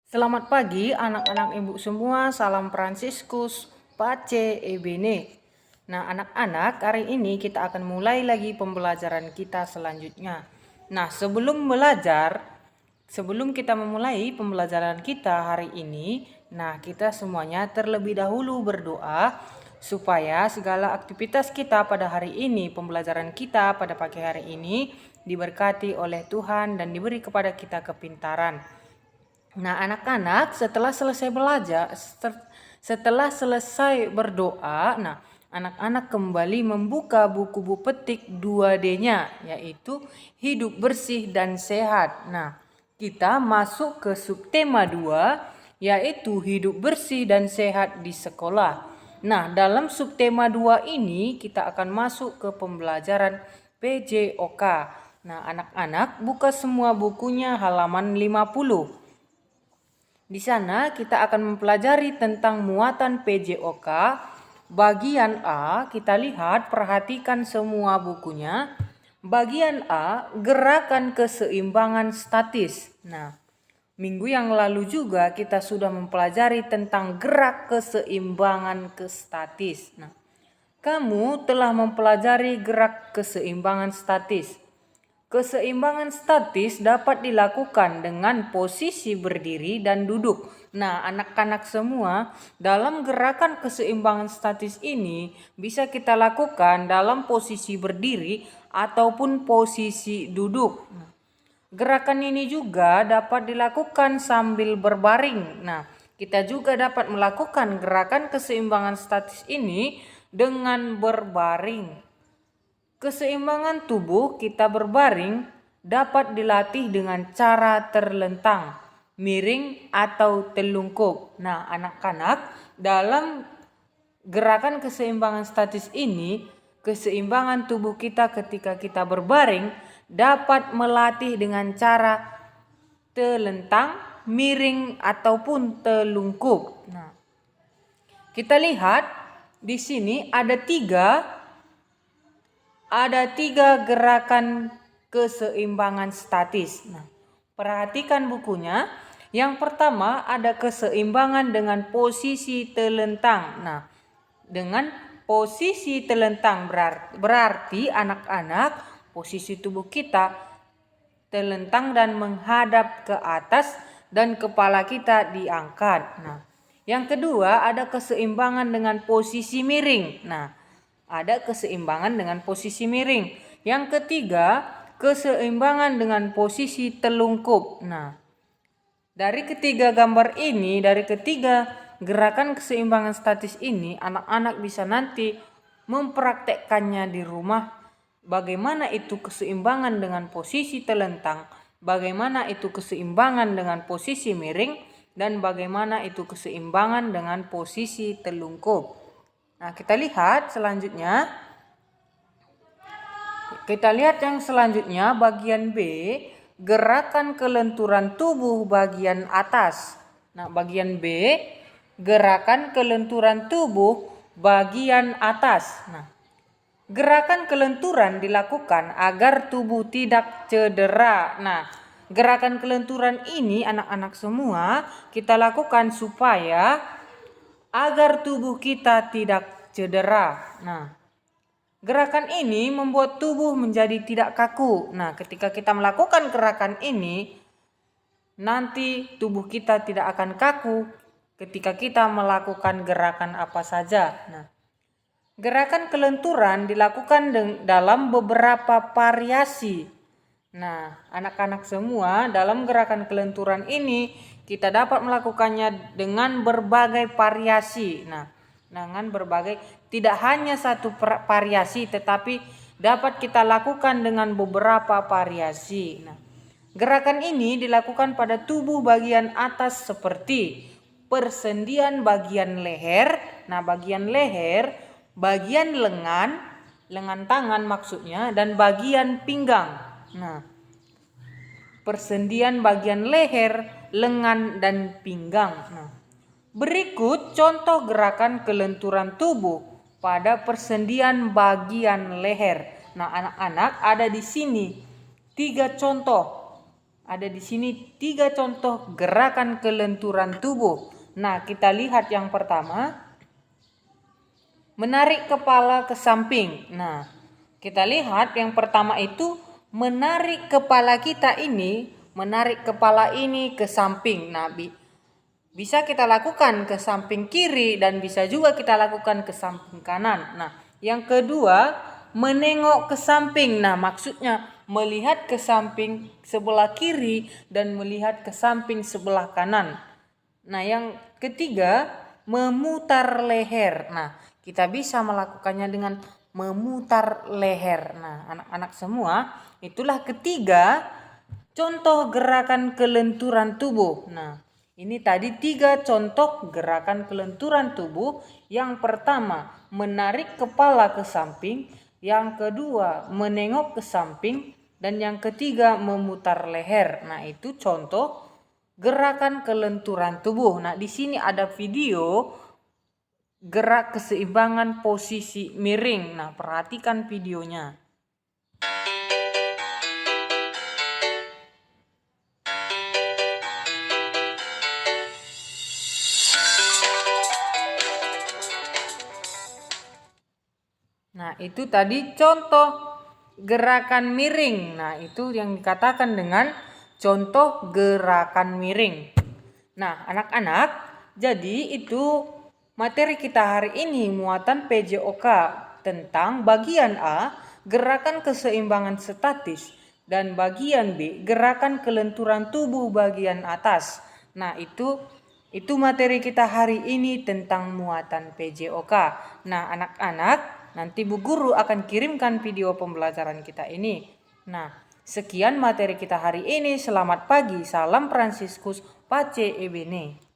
Selamat pagi anak-anak ibu semua, salam Fransiskus, Pace, Ebene. Nah anak-anak, hari ini kita akan mulai lagi pembelajaran kita selanjutnya. Nah sebelum kita memulai pembelajaran kita hari ini, nah kita semuanya terlebih dahulu berdoa supaya segala aktivitas kita pada hari ini, pembelajaran kita pada pagi hari ini diberkati oleh Tuhan dan diberi kepada kita kepintaran. Nah, anak-anak setelah selesai belajar, setelah selesai berdoa, nah anak-anak kembali membuka buku petik 2D-nya, yaitu hidup bersih dan sehat. Nah, kita masuk ke subtema 2, yaitu hidup bersih dan sehat di sekolah. Nah, dalam subtema 2 ini kita akan masuk ke pembelajaran PJOK. Nah, anak-anak buka semua bukunya halaman 50. Di sana kita akan mempelajari tentang muatan PJOK. Bagian A, kita lihat, perhatikan semua bukunya. Bagian A, gerakan keseimbangan statis. Nah, minggu yang lalu juga kita sudah mempelajari tentang gerak keseimbangan statis. Nah, kamu telah mempelajari gerak keseimbangan statis. Keseimbangan statis dapat dilakukan dengan posisi berdiri dan duduk. Nah, anak-anak semua, dalam gerakan keseimbangan statis ini bisa kita lakukan dalam posisi berdiri ataupun posisi duduk. Gerakan ini juga dapat dilakukan sambil berbaring. Nah, kita juga dapat melakukan gerakan keseimbangan statis ini dengan berbaring. Keseimbangan tubuh kita berbaring dapat dilatih dengan cara terlentang, miring atau telungkup. Nah, anak-anak, dalam gerakan keseimbangan statis ini, keseimbangan tubuh kita ketika kita berbaring dapat melatih dengan cara telentang, miring ataupun telungkup. Nah, kita lihat di sini ada tiga gerakan keseimbangan statis. Nah, perhatikan bukunya. Yang pertama ada keseimbangan dengan posisi telentang. Nah, dengan posisi telentang berarti anak-anak, posisi tubuh kita telentang dan menghadap ke atas dan kepala kita diangkat. Nah, yang kedua ada keseimbangan dengan posisi miring. Nah, ada keseimbangan dengan posisi miring. Yang ketiga, keseimbangan dengan posisi telungkup. Nah, dari ketiga gambar ini, dari ketiga gerakan keseimbangan statis ini, anak-anak bisa nanti mempraktekkannya di rumah. Bagaimana itu keseimbangan dengan posisi telentang, bagaimana itu keseimbangan dengan posisi miring, dan bagaimana itu keseimbangan dengan posisi telungkup. Nah, kita lihat selanjutnya. Kita lihat yang selanjutnya, bagian B, gerakan kelenturan tubuh bagian atas. Nah, bagian B, gerakan kelenturan tubuh bagian atas. Nah, gerakan kelenturan dilakukan agar tubuh tidak cedera. Nah, gerakan kelenturan ini anak-anak semua kita lakukan supaya agar tubuh kita tidak cedera. Nah, gerakan ini membuat tubuh menjadi tidak kaku. Nah, ketika kita melakukan gerakan ini, nanti tubuh kita tidak akan kaku ketika kita melakukan gerakan apa saja. Nah, gerakan kelenturan dilakukan dalam beberapa variasi. Nah, anak-anak semua, dalam gerakan kelenturan ini kita dapat melakukannya dengan berbagai variasi. Nah, dengan berbagai, tidak hanya satu variasi, tetapi dapat kita lakukan dengan beberapa variasi. Nah, gerakan ini dilakukan pada tubuh bagian atas seperti persendian bagian leher. Nah, bagian leher, bagian lengan tangan maksudnya, dan bagian pinggang. Nah, persendian bagian leher, lengan, dan pinggang. Nah, berikut contoh gerakan kelenturan tubuh pada persendian bagian leher. Nah, anak-anak, ada di sini 3 contoh. ada di sini 3 contoh gerakan kelenturan tubuh. Nah, kita lihat yang pertama, menarik kepala ke samping. Nah, kita lihat yang pertama itu menarik kepala kita ini, menarik kepala ini ke samping. Nah, bisa kita lakukan ke samping kiri dan bisa juga kita lakukan ke samping kanan. Nah, yang kedua, menengok ke samping. Nah, maksudnya melihat ke samping sebelah kiri dan melihat ke samping sebelah kanan. Nah, yang ketiga, memutar leher. Nah, kita bisa melakukannya dengan memutar leher. Nah, anak-anak semua, itulah ketiga contoh gerakan kelenturan tubuh. Nah, ini tadi 3 contoh gerakan kelenturan tubuh. Yang pertama, menarik kepala ke samping. Yang kedua, menengok ke samping. Dan yang ketiga, memutar leher. Nah, itu contoh gerakan kelenturan tubuh. Nah, di sini ada video gerak keseimbangan posisi miring. Nah, perhatikan videonya. Nah, itu tadi contoh gerakan miring. Nah, itu yang dikatakan dengan contoh gerakan miring. Nah, anak-anak, jadi itu materi kita hari ini, muatan PJOK tentang bagian A, gerakan keseimbangan statis, dan bagian B, gerakan kelenturan tubuh bagian atas. Nah, itu materi kita hari ini tentang muatan PJOK. Nah, anak-anak, nanti Bu Guru akan kirimkan video pembelajaran kita ini. Nah, sekian materi kita hari ini. Selamat pagi. Salam Fransiskus Pace Ebene.